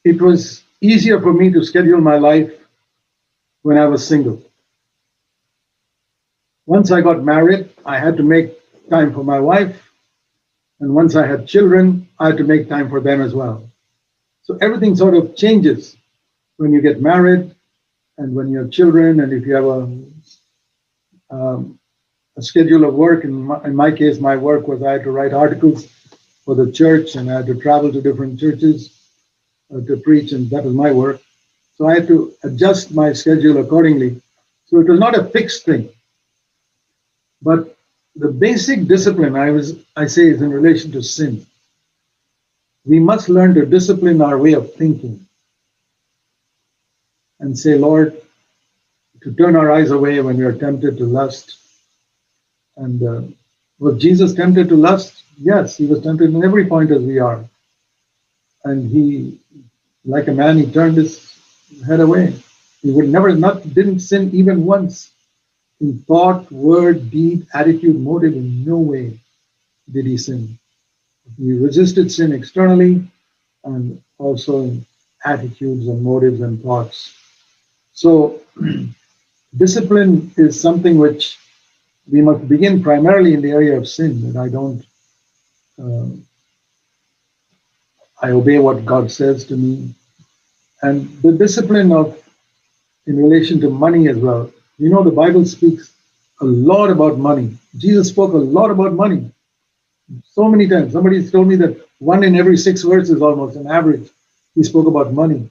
it was easier for me to schedule my life when I was single. Once I got married, I had to make time for my wife. And once I had children, I had to make time for them as well. So everything sort of changes when you get married and when you have children, and if you have a schedule of work. In my case, my work was I had to write articles for the church, and I had to travel to different churches to preach, and that was my work. So I had to adjust my schedule accordingly. So it was not a fixed thing. But the basic discipline, I say, is in relation to sin. We must learn to discipline our way of thinking and say, Lord, to turn our eyes away when we are tempted to lust. And was Jesus tempted to lust? Yes, he was tempted in every point as we are. And he, like a man, he turned his head away. He would didn't sin even once. In thought, word, deed, attitude, motive, in no way did he sin. He resisted sin externally and also in attitudes and motives and thoughts. So discipline is something which we must begin primarily in the area of sin, that I obey what God says to me. And the discipline in relation to money as well. You know, the Bible speaks a lot about money. Jesus spoke a lot about money. So many times. Somebody's told me that 1 in every 6 verses almost, on average, he spoke about money.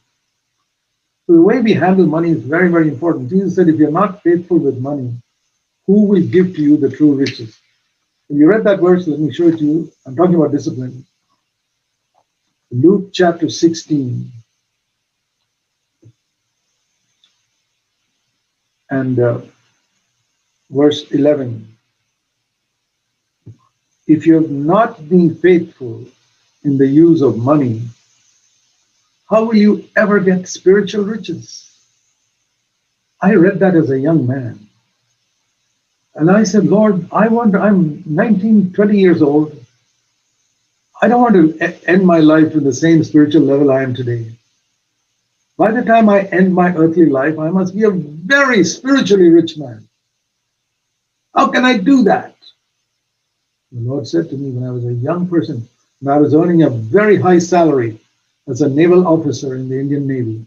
So the way we handle money is very, very important. Jesus said, if you're not faithful with money, who will give to you the true riches? When you read that verse, let me show it to you. I'm talking about discipline. Luke chapter 16. And verse 11. If you have not been faithful in the use of money, how will you ever get spiritual riches? I read that as a young man. And I said, Lord, I'm 19, 20 years old. I don't want to end my life with the same spiritual level I am today. By the time I end my earthly life, I must be a very spiritually rich man. How can I do that? The Lord said to me when I was a young person, and I was earning a very high salary as a naval officer in the Indian Navy.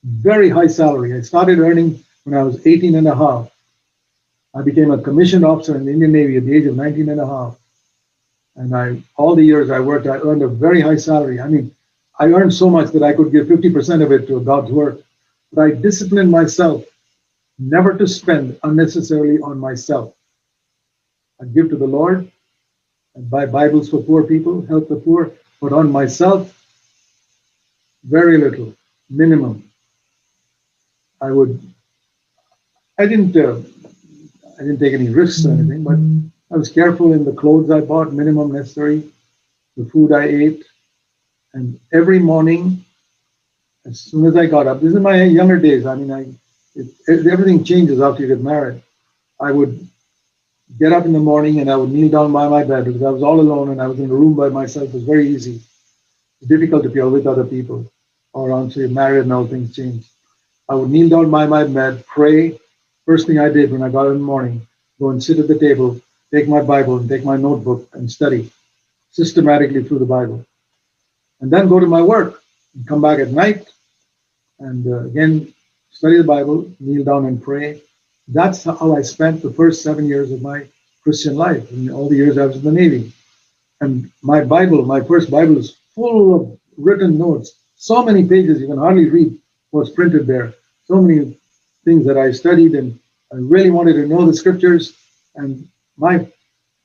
Very high salary. I started earning when I was 18 and a half. I became a commissioned officer in the Indian Navy at the age of 19 and a half. And all the years I worked, I earned a very high salary. I mean, I earned so much that I could give 50% of it to God's work. But I disciplined myself never to spend unnecessarily on myself. I give to the Lord and buy Bibles for poor people, help the poor, but on myself, very little, minimum. I didn't take any risks or anything, but I was careful in the clothes I bought, minimum necessary, the food I ate. And every morning, as soon as I got up, this is in my younger days. I mean, everything changes after you get married. I would get up in the morning and I would kneel down by my bed because I was all alone and I was in a room by myself. It was very easy. It's difficult if you're with other people or until you're married and all things change. I would kneel down by my bed, pray. First thing I did when I got up in the morning, go and sit at the table, take my Bible and take my notebook and study systematically through the Bible. And then go to my work and come back at night and again study the Bible, kneel down and pray. That's how I spent the first 7 years of my Christian life, in all the years I was in the Navy. And my Bible, my first Bible is full of written notes. So many pages, you can hardly read what's printed there. So many things that I studied, and I really wanted to know the scriptures. And my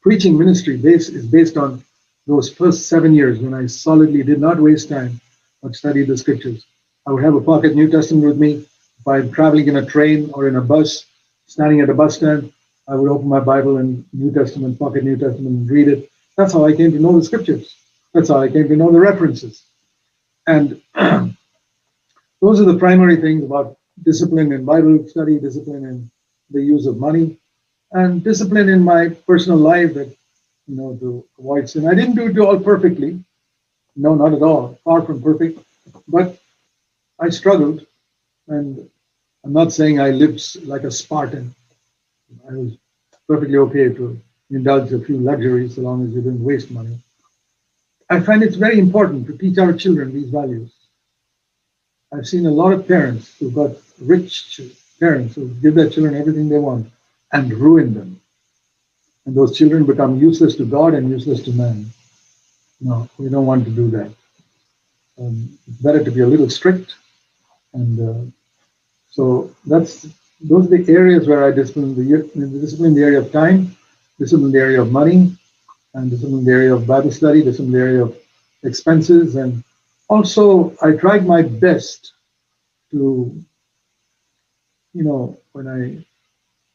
preaching ministry is based on those first 7 years when I solidly did not waste time but studied the scriptures. I would have a pocket New Testament with me. If I'm traveling in a train or in a bus, standing at a bus stand, I would open my Bible and New Testament, pocket New Testament, and read it. That's how I came to know the scriptures. That's how I came to know the references. And those are the primary things about discipline in Bible study, discipline in the use of money, and discipline in my personal life that, to avoid sin. I didn't do it all perfectly. No, not at all. Far from perfect. But I struggled, and I'm not saying I lived like a Spartan. I was perfectly okay to indulge a few luxuries so long as you didn't waste money. I find it's very important to teach our children these values. I've seen a lot of parents who've got rich parents who give their children everything they want and ruin them. And those children become useless to God and useless to man. No, we don't want to do that. It's better to be a little strict. And so those are the areas where I discipline discipline the area of time, discipline the area of money, and discipline the area of Bible study, discipline the area of expenses. And also, I tried my best to, when I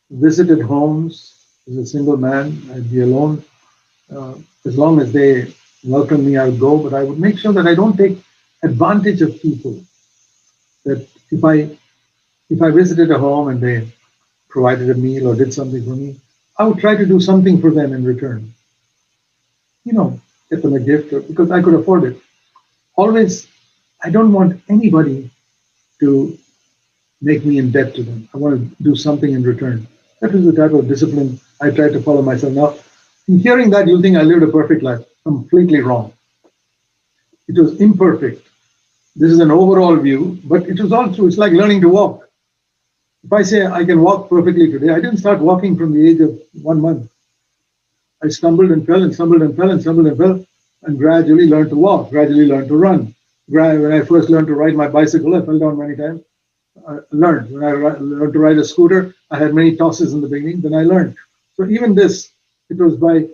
visited homes as a single man, I'd be alone. As long as they welcomed me, I would go, but I would make sure that I don't take advantage of people. That if I visited a home and they provided a meal or did something for me, I would try to do something for them in return. Get them a gift because I could afford it. Always, I don't want anybody to make me in debt to them. I want to do something in return. That was the type of discipline I tried to follow myself. Now, in hearing that, you'll think I lived a perfect life. Completely wrong. It was imperfect. This is an overall view, but it was all true. It's like learning to walk. If I say I can walk perfectly today, I didn't start walking from the age of 1 month. I stumbled and fell and stumbled and fell and stumbled and fell and gradually learned to walk, gradually learned to run. When I first learned to ride my bicycle, I fell down many times. I learned. When I learned to ride a scooter, I had many tosses in the beginning, then I learned. So even this, it was by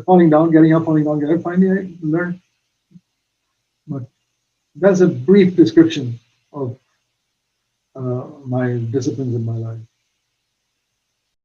falling down, getting up, falling down, getting up. Finally, I learned. But that's a brief description of my disciplines in my life.